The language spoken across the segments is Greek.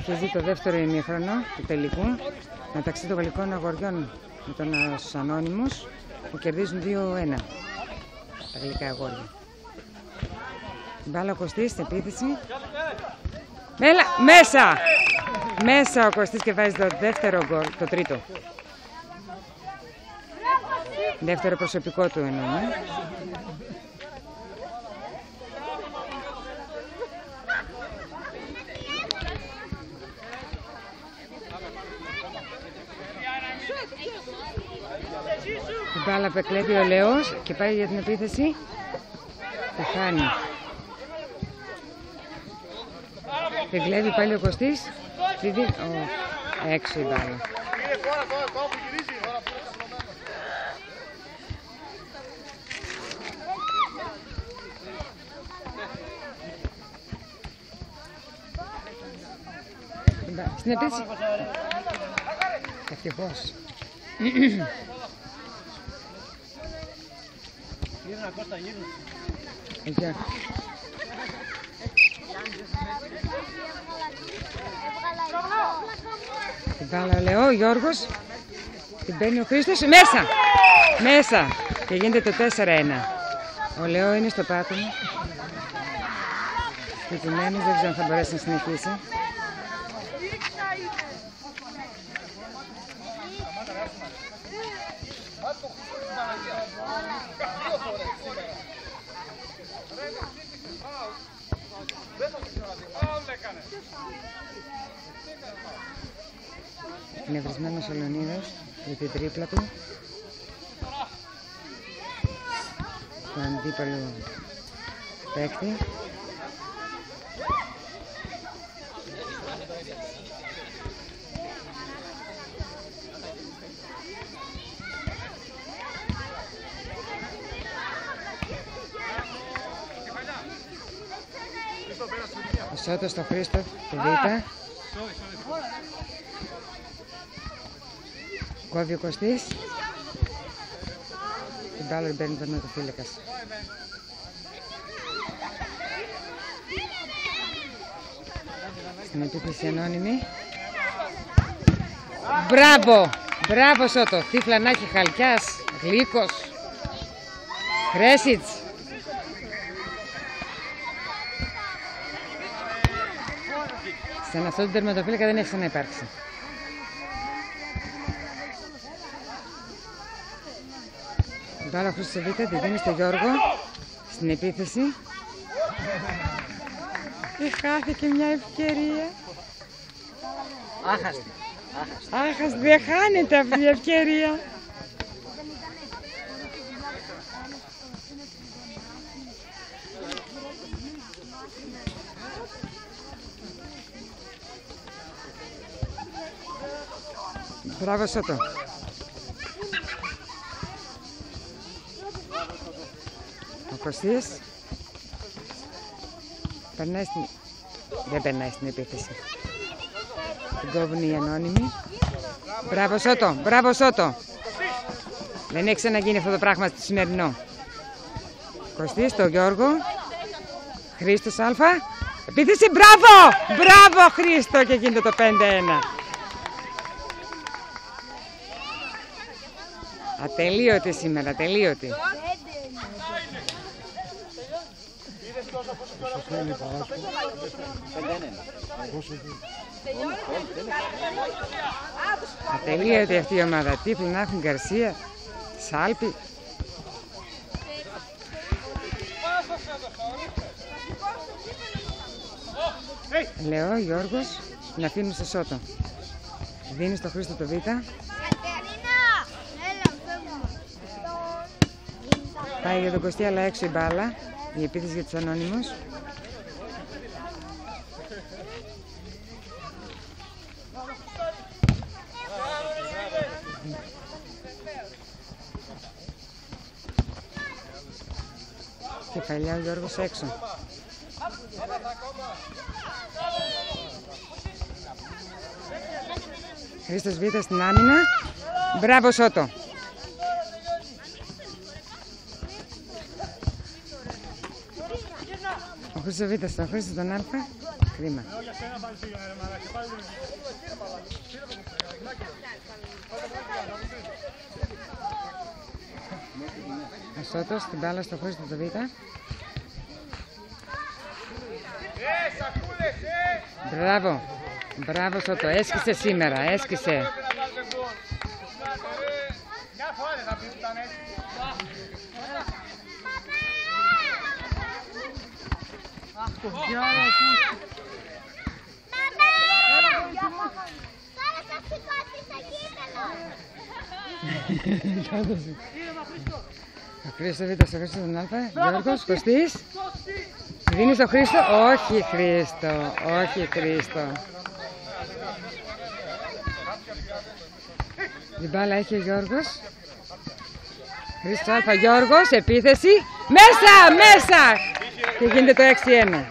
Αρχίζει το δεύτερο ημίχρονο του τελικού μεταξύ των γαλλικών αγοριών με τον Ανώνυμους που κερδίζουν 2-1 τα γαλλικά αγόρια. Μπάλα ο Κωστής στην επίθεση. Μέσα! Μέσα ο Κωστής και βάζει το δεύτερο γκολ, το τρίτο. Δεύτερο προσωπικό του εννοούμε. Την μπάλα που εκλέβει ο Λεός και πάει για την επίθεση. Τη χάνει. Την κλέβει πάλι ο Κωστής. Έξω η μπάλα. Στην επίθεση. Ευτυχώς. Γύρνα Κώστα, γύρνα. Εκεί. Την μπάλα Λεό, ο Γιώργος. Την παίρνει ο Χρήστος. Μέσα! Μέσα! Και γίνεται το 4-1. Ο Λεό είναι στο πάτωμα. Κοιτημένος, δεν ξέρω αν θα μπορέσει να συνεχίσει. Είναι βρισμένος ο Λεωνίδας για την τρίπλα του. Το αντίπαλο παίκτη. Ο Σώτος στο Χρήστο, τη Β. Κόβει ο Κωστής. Την μπάλα την παίρνει ο τερματοφύλακας. Στην επίθεση Ανώνυμη. Μπράβο! Μπράβο Σώτο! Τι φλανάκι Χαλκιάς, Γλύκος, Χρέσιτς. Σαν αυτό το τερματοφύλακα δεν έχει ξαναυπάρξει. Μπάλα Χρήστος Β, τη δίνει στο Γιώργο στην επίθεση. Και χάθηκε μια ευκαιρία. Άχαστη. Άχαστη, δεν χάνεται αυτή η ευκαιρία. Μπράβο Σώτο. Ο Κωστής δεν περνάει στην επίθεση. Την κόβουν οι Ανώνυμοι. Μπράβο Σώτο, μπράβο Σώτο. Δεν έχει ξαναγίνει αυτό το πράγμα στο σημερινό. Κωστής στο Γιώργο. Χρήστος Α. Επίθεση, μπράβο! Μπράβο Χρήστο και γίνεται το 5-1. Ατελείωτη σήμερα, ατελείωτη. Ατελείωτη αυτή η ομάδα. Τι φλινάχουν, Γκαρσία, Σάλπη. Λεώ, Γιώργος, να αφήνουν στο Σώτο. Δίνει στο Χρήστο το Β. Πάει για τον Κωστή, αλλά έξω η μπάλα. Η επίθεση για τους Ανώνυμους. Κεφαλιά ο Γιώργος έξω. Χρήστος Β στην άμυνα. Μπράβο Σώτο. Ο Χρήστος Β στον Χρήστο τον Α. Κρίμα. Ασώτος, την μπάλα στο Χρήστο το Β. Μπράβο, μπράβο Σώτο, έσκησε σήμερα, έσκησε. Ο Χρήστος Β' στο Χρήστο τον Α. Γιώργος, Κωστής. Δίνει στο Χρήστο. Όχι Χρήστο, όχι Χρήστο. Την μπάλα έχει ο Γιώργος. Χρήστος Α. Γιώργος, επίθεση. Μέσα, μέσα. Και γίνεται το 6-1.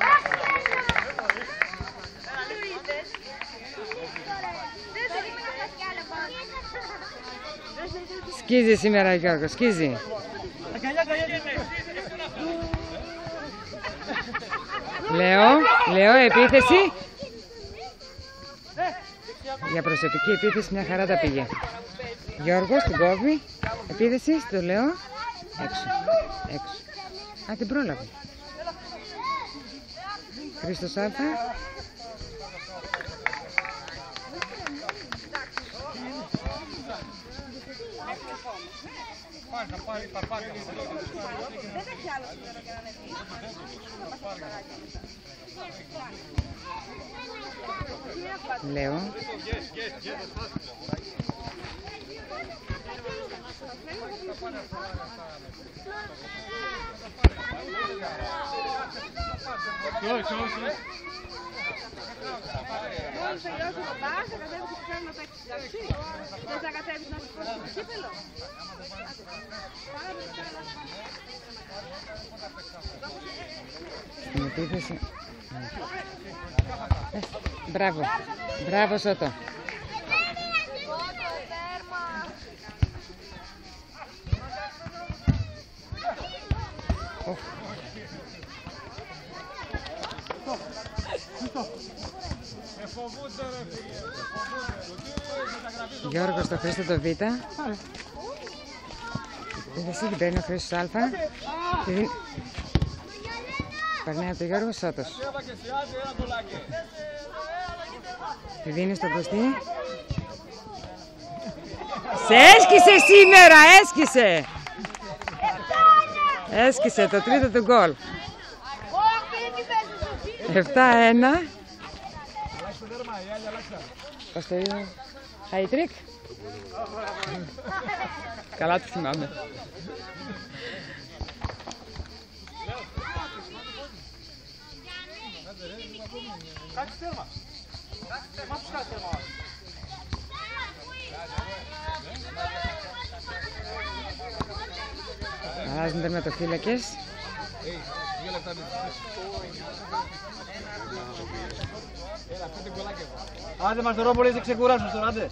Σκίζει σήμερα ο Γιώργος, σκίζει. Λέω, επίθεση. Για προσωπική επίθεση μια χαρά τα πήγε. Γιώργος, την κόβει. Επίθεση, στο Λέο. Έξω. Α, την πρόλαβε. Χρήστος Α. Λέω. Στην επίθεση. Μπράβο, μπράβο Σώτο. Γιώργος στο Χρήστο το Β. Την παίρνει ο Χρήστος Α. Περνάει από τον Γιώργο Σώτος. Τη δίνει στον Κωστή. Σε έσκησε σήμερα, έσκησε. Έσκησε το τρίτο του γκολ. 7-1. Πώς το είδα. Χαϊτρίκ. Καλά το θυμάμαι. Αλλάζουν τερματοφύλακες. Άντε μας τώρα μπορείς να ξεκουράσουν τώρα, άντε.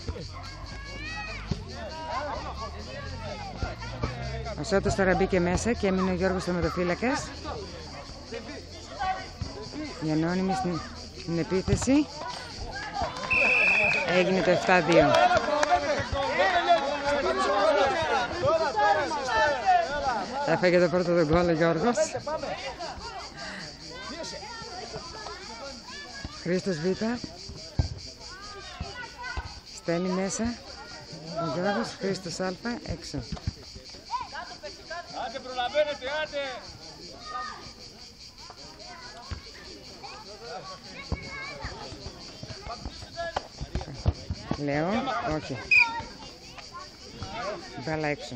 Ο Σώτος τώρα μπήκε μέσα και έμεινε ο Γιώργος τερματοφύλακας. Η ανώνυμη στην επίθεση. Έγινε το 7-2. Έφαγε το πρώτο τον γκολ ο Γιώργος. Χρήστος Β. Στέλνει μέσα. Ο Γιώργος, Χρήστος Α. Έξω. Άντε προλαβαίνετε, άντε. Λέω, όχι. Μπάλα έξω.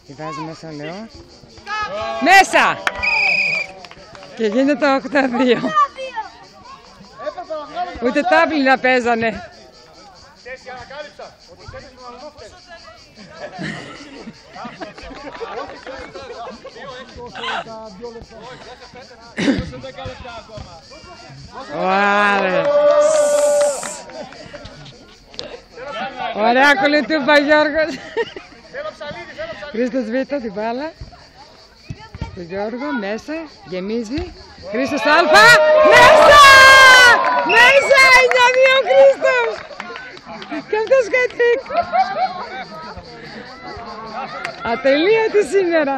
Τη βάζει μέσα ο Λέω. Μέσα! Και γίνεται το 8-2. Ούτε τάβλη να παίζανε. Ωραία κολυτούπα Γιώργος. Χρήστος Β' την μπάλα. Το Γιώργο μέσα, γεμίζει. Χρήστος Αλφα. Μέσα! Μέσα! 9-2 ο Χρήστος. Και αυτός κατρίκ. Ατελείωτη σήμερα.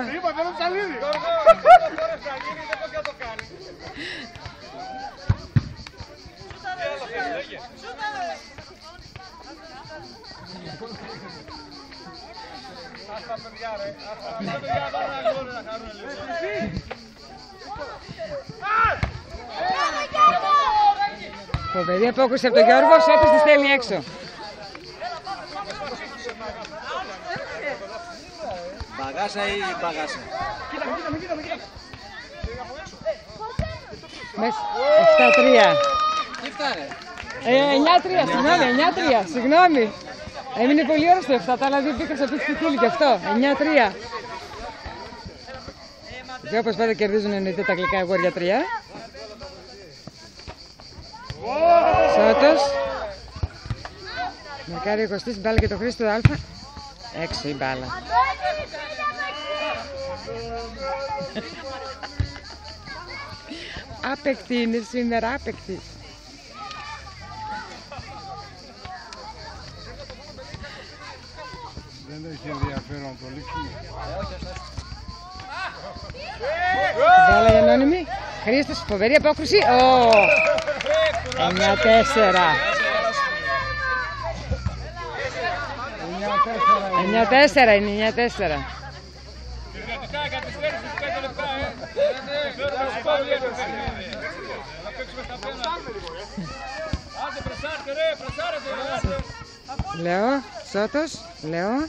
Φοβερή απόκριση από τον Γιώργο, Σώτος τη στέλνει έξω. Μπαγάσα ή μπαγάσα? Μέσα, 7-3. Τι φτάρε? 9-3, συγγνώμη, 9-3, συγγνώμη. Έμεινε πολύ ώρα στο 7, τα άλλα δύο πήγαν στο πίτσι φίλοι και αυτό, 9-3. Και όπως πάντα κερδίζουν εννοείται τα γλυκά αγόρια 3. Σώτος. Μερκάρι ο Κωστής, μπάλα και το Χρήστο Αλφα. Έξω η μπάλα. Άπεκτη είναι σήμερα, άπεκτη. Δεν έχει ενδιαφέρον το λήξιμο. Μπάλα για ανώνυμη. Χρήστος, φοβερή απόκρουση. 9-4. 9-4 είναι, 9-4. Λέω, Σώτος, λέω.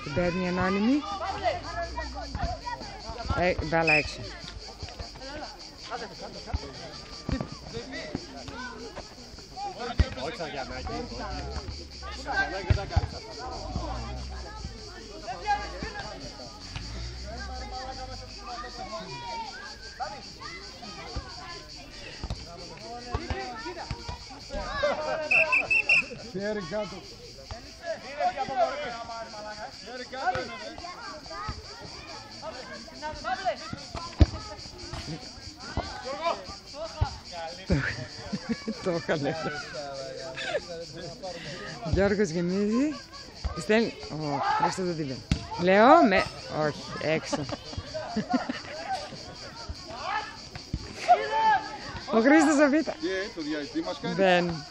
Την παίρνει ανώνυμη. Μπάλα έξω. Χέρι κάτω. Το είχα λέει. Γιώργος γεμίζει. Στέλνει. Χρήστος δεν την παίρνει. Λέω με. Όχι, έξω. Ο Χρήστος ο Β'. Το διαιτητή μας κάνει. Δεν.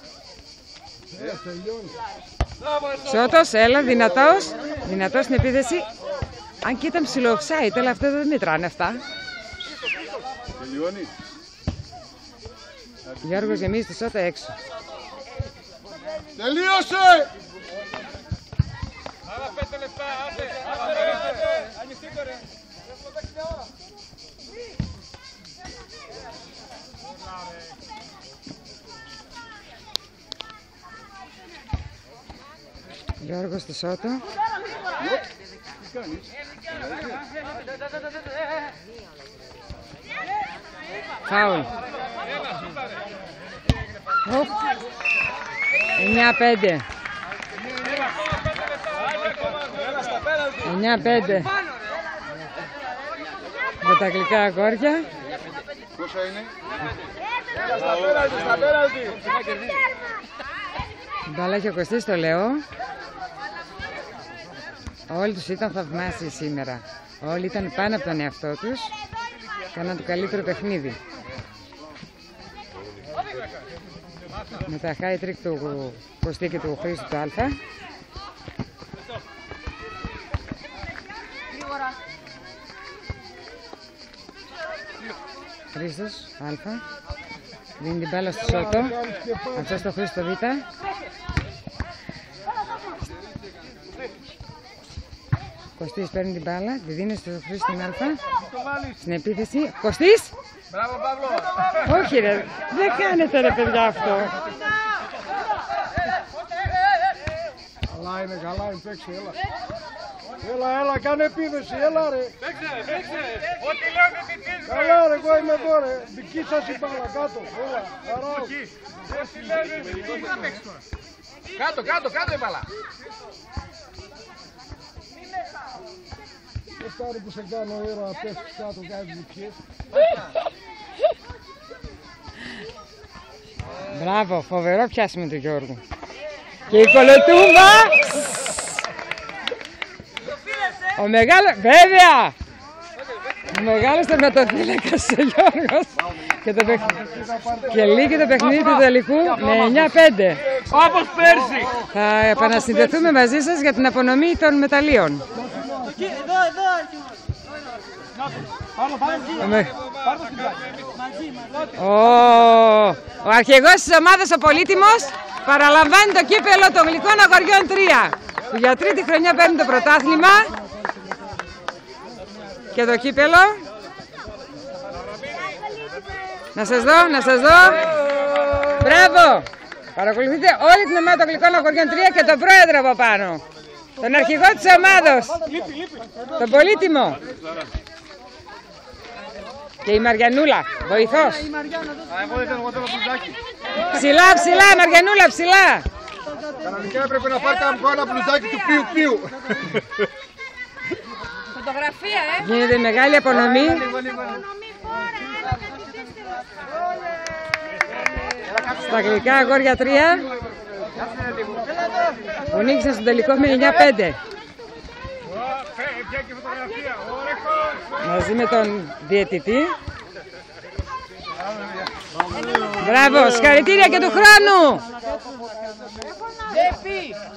Τελειώνει. Σώτος, έλα, δυνατός. Δυνατός στην επίθεση. Αν και ήταν ψηλό offside, αλλά αυτά δεν μετράνε αυτά. Τελειώνει. Γιώργος γεμίζει τη Σώτα έξω. Τελείωσε! Άλλα 5 λεπτά, άντε, ανοιχτείτε ρε. Γιώργος στη Σώτα. Φάουλ. 9-5. 9-5. Με τα γλυκά αγόρια. Πόσα είναι? Στα πέναλτι. Μπαλάκι ο Κωστής, το λέω. Όλοι τους ήταν θαυμάσιοι σήμερα. Όλοι ήταν πάνω από τον εαυτό τους. Κάναν το καλύτερο παιχνίδι. Με τα high trick του Κωστή και του Χρήστου του Αλφα. Χρήστος Αλφα. Δίνει την μπάλα στο Σώτο. Αυτό στο Χρήστο Β'. Κωστής παίρνει την μπάλα, τη δίνει στο Χρήστο Α. Στην επίθεση. Κωστής! Μπράβο Παύλο! Όχι ρε, δεν κάνετε ρε παιδιά αυτό. Καλά είναι, καλά είναι, παίξε, έλα. Έλα, κάνε επίθεση, έλα ρε. Παίξε! Ό,τι λέω δεν την πεις ρε! Καλά ρε, εγώ είμαι εδώ ρε. Δική σας η μπάλα, κάτω, έλα. Χαράω. Ό,τι λέω δεν την πεις. Κάτω η μπάλα! Δεν φτάνει που σε κάνω ήρωα, πέφτεις κάτω, κάνεις λειψίες. Μπράβο, φοβερό πιάσιμο του Γιώργου. Και η κολοτούμπα. Ο μεγάλος, βέβαια. Ο μεγάλος τερματοφύλακας ο Γιώργος. Και λύγει το παιχνίδι του τελικού με 9-5. Όπως πέρσι. Θα επανασυνδεθούμε μαζί σας για την απονομή των μεταλλίων. Ο αρχηγός της ομάδας, ο Πολύτιμος, παραλαμβάνει το κύπελλο των Γλυκών Αγοριών 3, που για τρίτη χρονιά παίρνει το πρωτάθλημα. Και το κύπελλο. Να σας δω, να σας δω. Μπράβο! Παρακολουθείτε όλη την ομάδα των Γλυκών Αγοριών 3 και τον πρόεδρο από πάνω. Τον αρχηγό της ομάδος. Τον Πολύτιμο. Και η Μαριανούλα, βοηθός. Ψηλά, ψηλά, Μαριανούλα, ψηλά. Κανονικά έπρεπε να πάρει ένα μπλουζάκι του πιου. Φωτογραφία, Γίνεται μεγάλη απονομή. Στα Γλυκά Αγόρια 3 που νίκησαν στο τελικό με 9-5. Μαζί με τον διαιτητή. Μπράβο, συγχαρητήρια και του χρόνου!